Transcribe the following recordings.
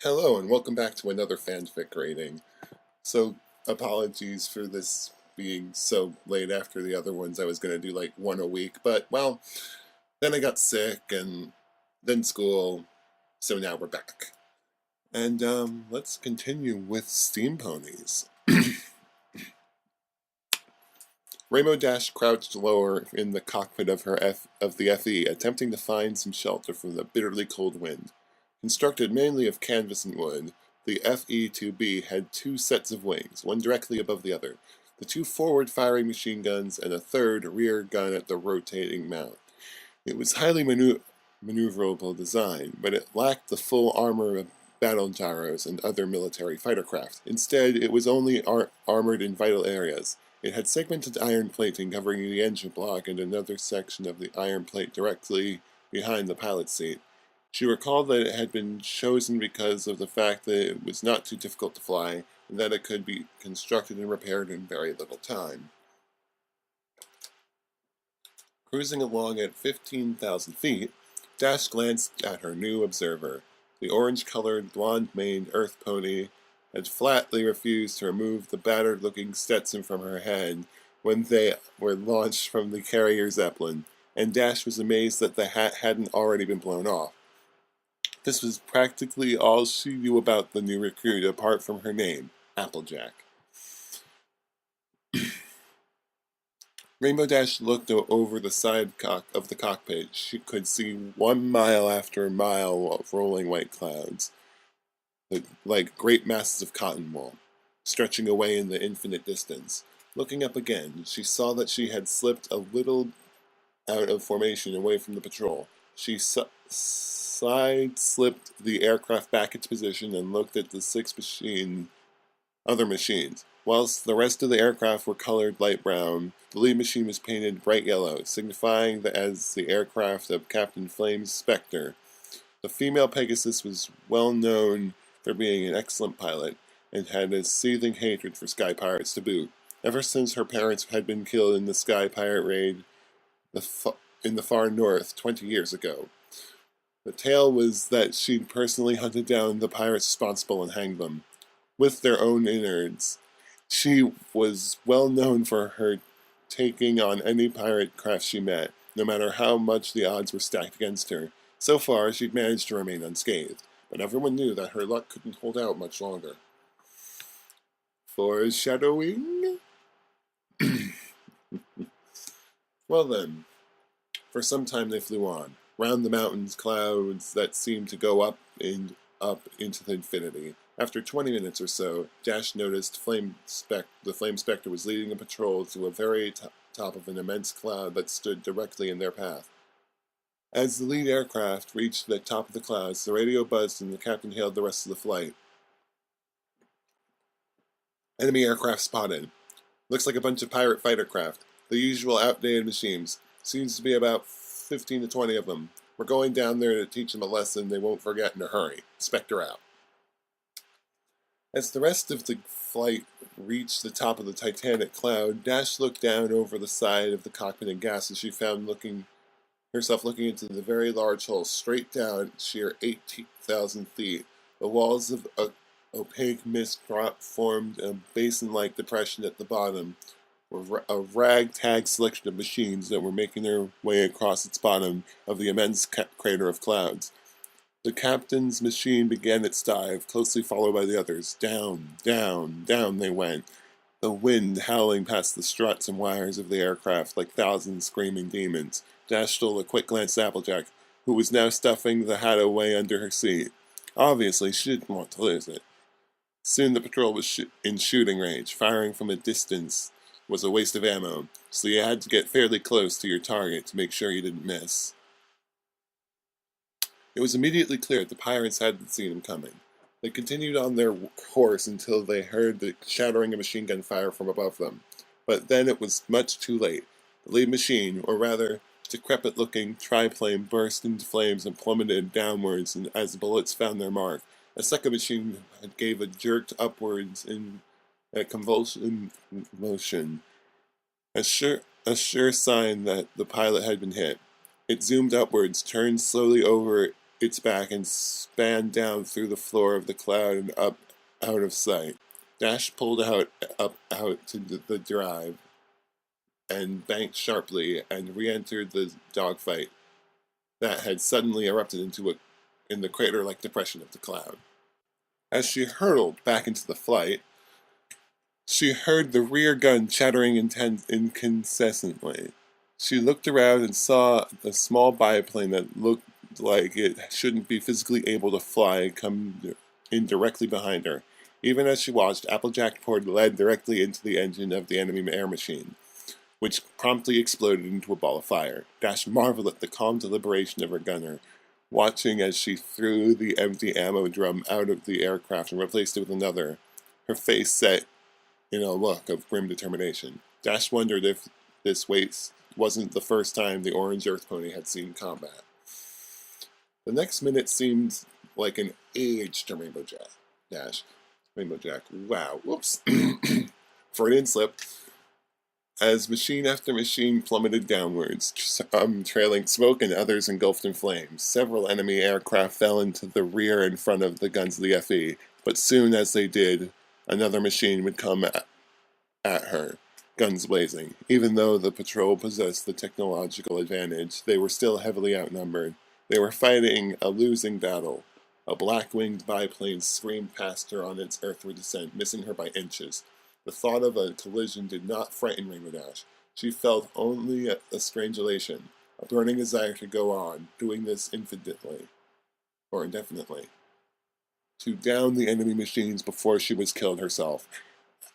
Hello and welcome back to another fanfic rating. So, apologies for this being so late after the other ones. I was going to do like one a week, but well, then I got sick and then school, so now we're back. And let's continue with Steam-Ponies. Rainbow Dash crouched lower in the cockpit of the FE, attempting to find some shelter from the bitterly cold wind. Constructed mainly of canvas and wood, the FE-2B had two sets of wings, one directly above the other, the two forward-firing machine guns, and a third rear gun at the rotating mount. It was highly maneuverable design, but it lacked the full armor of battle gyros and other military fighter craft. Instead, it was only armored in vital areas. It had segmented iron plating covering the engine block and another section of the iron plate directly behind the pilot's seat. She recalled that it had been chosen because of the fact that it was not too difficult to fly, and that it could be constructed and repaired in very little time. Cruising along at 15,000 feet, Dash glanced at her new observer. The orange-colored, blonde-maned Earth pony had flatly refused to remove the battered-looking Stetson from her head when they were launched from the carrier Zeppelin, and Dash was amazed that the hat hadn't already been blown off. This was practically all she knew about the new recruit, apart from her name, Applejack. Rainbow Dash looked over the side of the cockpit. She could see 1 mile after mile of rolling white clouds, like great masses of cotton wool, stretching away in the infinite distance. Looking up again, she saw that she had slipped a little out of formation away from the patrol. She side-slipped the aircraft back into position and looked at the other machines. Whilst the rest of the aircraft were colored light brown, the lead machine was painted bright yellow, signifying that as the aircraft of Captain Flame's Spectre. The female Pegasus was well known for being an excellent pilot, and had a seething hatred for sky pirates to boot, ever since her parents had been killed in the sky pirate raid in the far north 20 years ago. The tale was that she'd personally hunted down the pirates responsible and hanged them, with their own innards. She was well known for her taking on any pirate craft she met, no matter how much the odds were stacked against her. So far, she'd managed to remain unscathed, but everyone knew that her luck couldn't hold out much longer. Foreshadowing? Well then, for some time they flew on, round the mountains, clouds that seemed to go up and up into the infinity. After 20 minutes or so, Dash noticed the Flame Spectre was leading a patrol to a very top of an immense cloud that stood directly in their path. As the lead aircraft reached the top of the clouds, the radio buzzed and the captain hailed the rest of the flight. Enemy aircraft spotted. Looks like a bunch of pirate fighter craft. The usual outdated machines. Seems to be about 15 to 20 of them. We're going down there to teach them a lesson they won't forget in a hurry. Spectre out. As the rest of the flight reached the top of the titanic cloud, Dash looked down over the side of the cockpit and gasped as she found herself looking into the very large hole straight down at sheer 18,000 feet. The walls of opaque mist formed a basin-like depression at the bottom, were a ragtag selection of machines that were making their way across its bottom of the immense crater of clouds. The captain's machine began its dive, closely followed by the others. Down, down, down they went, the wind howling past the struts and wires of the aircraft like thousands screaming demons. Dash stole a quick glance at Applejack, who was now stuffing the hat away under her seat. Obviously, she didn't want to lose it. Soon the patrol was in shooting range. Firing from a distance was a waste of ammo, so you had to get fairly close to your target to make sure you didn't miss. It was immediately clear that the pirates hadn't seen him coming. They continued on their course until they heard the shattering of machine gun fire from above them. But then it was much too late. The lead machine, or rather, decrepit-looking triplane burst into flames and plummeted downwards as the bullets found their mark. A second machine gave a jerk upwards in a convulsion motion, a sure sign that the pilot had been hit. It zoomed upwards, turned slowly over its back and span down through the floor of the cloud and up out of sight. Dash pulled out to the drive and banked sharply and re-entered the dogfight that had suddenly erupted in the crater-like depression of the cloud. As she hurtled back into the flight, she heard the rear gun chattering incessantly. She looked around and saw a small biplane that looked like it shouldn't be physically able to fly come in directly behind her. Even as she watched, Applejack poured lead directly into the engine of the enemy air machine, which promptly exploded into a ball of fire. Dash marveled at the calm deliberation of her gunner, watching as she threw the empty ammo drum out of the aircraft and replaced it with another, her face set in a look of grim determination. Dash wondered if this wasn't the first time the orange Earth Pony had seen combat. The next minute seemed like an age to Rainbow Jack. Wow, whoops. Freudian slip. As machine after machine plummeted downwards, some trailing smoke and others engulfed in flames. Several enemy aircraft fell into the rear in front of the guns of the FE, but soon as they did, another machine would come at her, guns blazing. Even though the patrol possessed the technological advantage, they were still heavily outnumbered. They were fighting a losing battle. A black-winged biplane screamed past her on its earthward descent, missing her by inches. The thought of a collision did not frighten Rainbow Dash. She felt only a strange elation, a burning desire to go on, doing this indefinitely, to down the enemy machines before she was killed herself,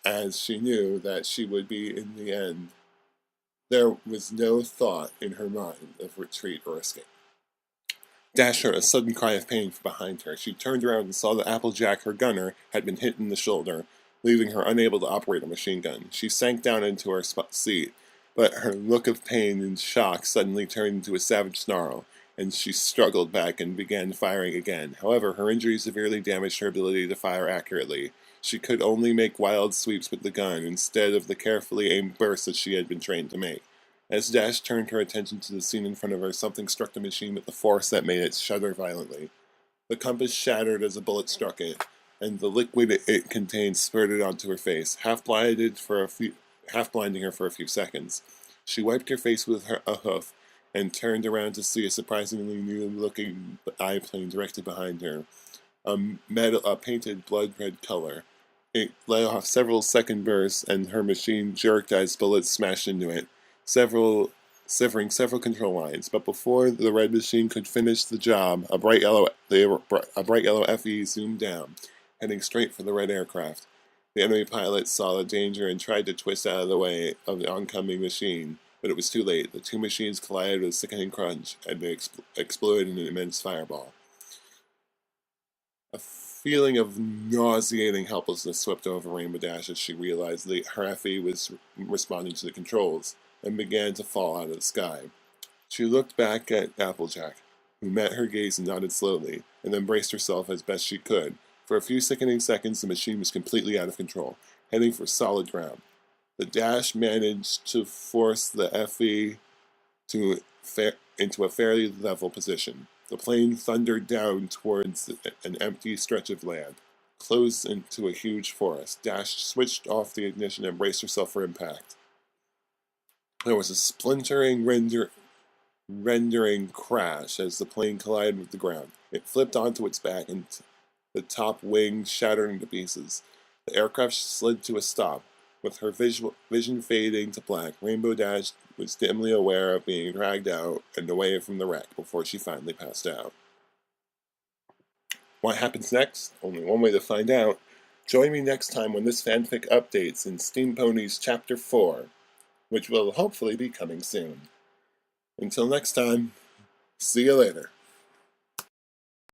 as she knew that she would be in the end. There was no thought in her mind of retreat or escape. Dash heard a sudden cry of pain from behind her. She turned around and saw that Applejack, her gunner, had been hit in the shoulder, leaving her unable to operate a machine gun. She sank down into her seat, but her look of pain and shock suddenly turned into a savage snarl, and she struggled back and began firing again. However, her injury severely damaged her ability to fire accurately. She could only make wild sweeps with the gun instead of the carefully aimed bursts that she had been trained to make. As Dash turned her attention to the scene in front of her, something struck the machine with a force that made it shudder violently. The compass shattered as a bullet struck it, and the liquid it contained spurted onto her face, half blinding her for a few seconds. She wiped her face with a hoof and turned around to see a surprisingly new-looking biplane directly behind her, a painted blood-red color. It let off several second bursts, and her machine jerked as bullets smashed into it, severing several control lines. But before the red machine could finish the job, a bright yellow FE zoomed down, heading straight for the red aircraft. The enemy pilot saw the danger and tried to twist out of the way of the oncoming machine, but it was too late. The two machines collided with a sickening crunch, and they exploded in an immense fireball. A feeling of nauseating helplessness swept over Rainbow Dash as she realized that her FE was responding to the controls, and began to fall out of the sky. She looked back at Applejack, who met her gaze and nodded slowly, and then braced herself as best she could. For a few sickening seconds, the machine was completely out of control, heading for solid ground. The Dash managed to force the FE into a fairly level position. The plane thundered down towards an empty stretch of land, closed into a huge forest. Dash switched off the ignition and braced herself for impact. There was a splintering, rendering crash as the plane collided with the ground. It flipped onto its back, and the top wing shattered into pieces. The aircraft slid to a stop. With her vision fading to black, Rainbow Dash was dimly aware of being dragged out and away from the wreck before she finally passed out. What happens next? Only one way to find out. Join me next time when this fanfic updates in Steam-Ponies Chapter 4, which will hopefully be coming soon. Until next time, see you later.